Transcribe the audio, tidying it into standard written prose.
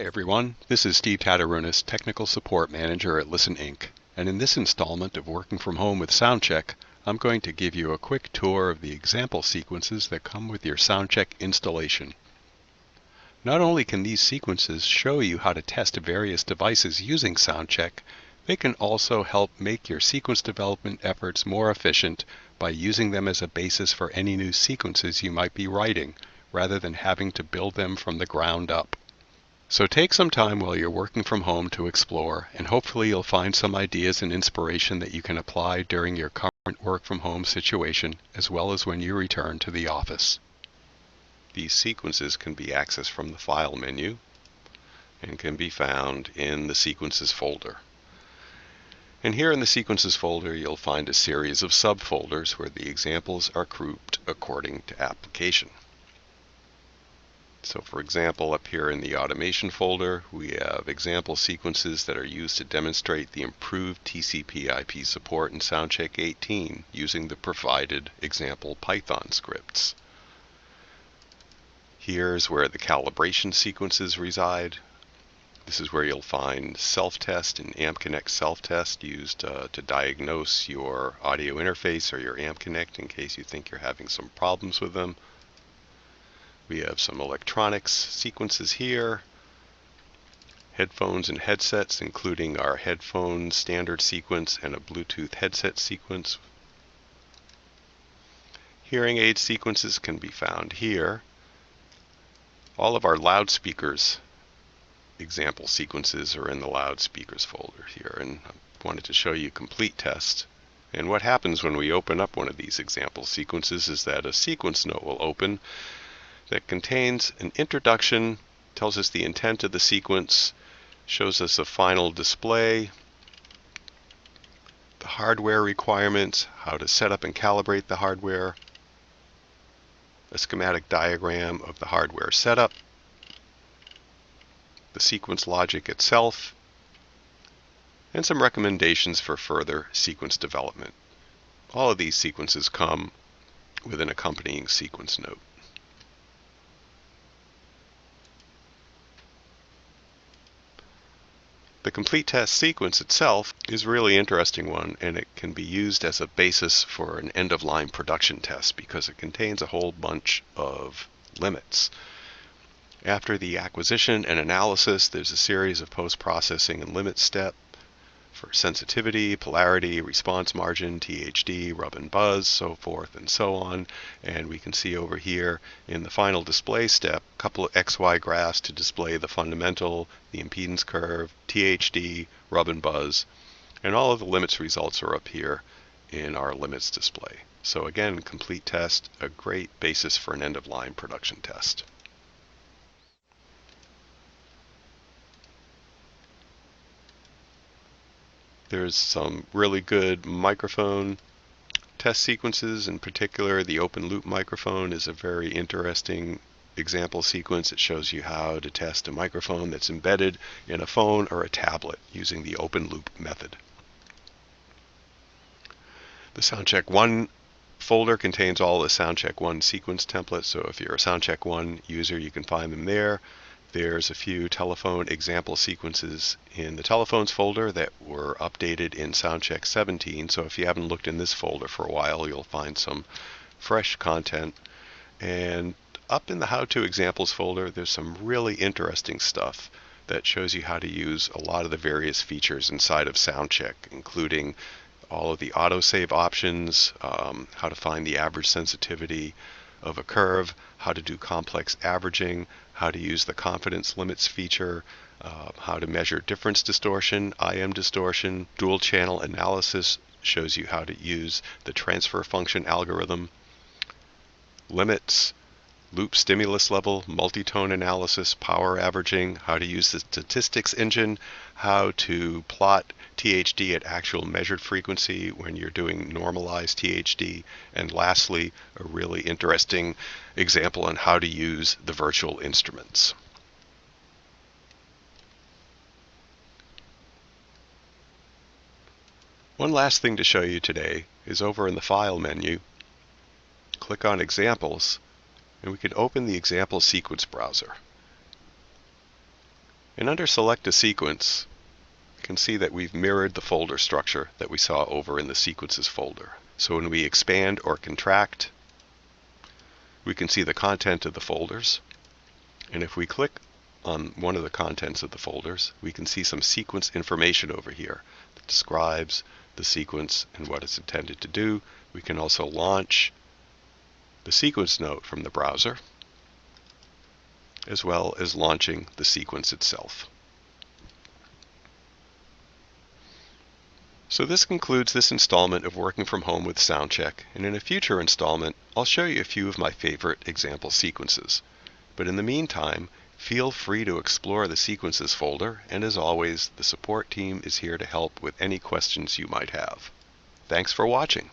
everyone, this is Steve Tatarunis, Technical Support Manager at Listen Inc. And in this installment of Working from Home with SoundCheck, I'm going to give you a quick tour of the example sequences that come with your SoundCheck installation. Not only can these sequences show you how to test various devices using SoundCheck, they can also help make your sequence development efforts more efficient by using them as a basis for any new sequences you might be writing, rather than having to build them from the ground up. So take some time while you're working from home to explore, and hopefully you'll find some ideas and inspiration that you can apply during your current work from home situation, as well as when you return to the office. These sequences can be accessed from the File menu and can be found in the Sequences folder. And here in the Sequences folder, you'll find a series of subfolders where the examples are grouped according to application. So for example, up here in the Automation folder, we have example sequences that are used to demonstrate the improved TCP/IP support in SoundCheck 18 using the provided example Python scripts. Here's where the calibration sequences reside. This is where you'll find self-test and AMP Connect self-test used to diagnose your audio interface or your AMP Connect in case you think you're having some problems with them. We have some electronics sequences here, headphones and headsets, including our headphone standard sequence and a Bluetooth headset sequence. Hearing aid sequences can be found here. All of our loudspeakers example sequences are in the loudspeakers folder here, and I wanted to show you complete test. And what happens when we open up one of these example sequences is that a sequence note will open that contains an introduction, tells us the intent of the sequence, shows us a final display, the hardware requirements, how to set up and calibrate the hardware, a schematic diagram of the hardware setup, the sequence logic itself, and some recommendations for further sequence development. All of these sequences come with an accompanying sequence note. The complete test sequence itself is a really interesting one, and it can be used as a basis for an end-of-line production test because it contains a whole bunch of limits. After the acquisition and analysis, there's a series of post-processing and limit steps for sensitivity, polarity, response margin, THD, rub and buzz, so forth and so on. And we can see over here in the final display step, a couple of XY graphs to display the fundamental, the impedance curve, THD, rub and buzz, and all of the limits results are up here in our limits display. So again, complete test, a great basis for an end-of-line production test. There's some really good microphone test sequences. In particular, the open loop microphone is a very interesting example sequence. It shows you how to test a microphone that's embedded in a phone or a tablet using the open loop method. The SoundCheck 1 folder contains all the SoundCheck 1 sequence templates, so if you're a SoundCheck 1 user, you can find them there. There's a few telephone example sequences in the telephones folder that were updated in SoundCheck 17, so if you haven't looked in this folder for a while, you'll find some fresh content. And up in the How-To Examples folder, there's some really interesting stuff that shows you how to use a lot of the various features inside of SoundCheck, including all of the autosave options, how to find the average sensitivity of a curve, how to do complex averaging, how to use the confidence limits feature, how to measure difference distortion, IM distortion, dual channel analysis shows you how to use the transfer function algorithm, limits, loop stimulus level, multitone analysis, power averaging, how to use the statistics engine, how to plot THD at actual measured frequency when you're doing normalized THD, and lastly, a really interesting example on how to use the virtual instruments. One last thing to show you today is over in the File menu, click on Examples, and we can open the example sequence browser. And under Select a Sequence, you can see that we've mirrored the folder structure that we saw over in the Sequences folder. So when we expand or contract, we can see the content of the folders. And if we click on one of the contents of the folders, we can see some sequence information over here that describes the sequence and what it's intended to do. We can also launch the sequence note from the browser, as well as launching the sequence itself. So this concludes this installment of Working from Home with SoundCheck, and in a future installment, I'll show you a few of my favorite example sequences. But in the meantime, feel free to explore the Sequences folder, and as always, the support team is here to help with any questions you might have. Thanks for watching.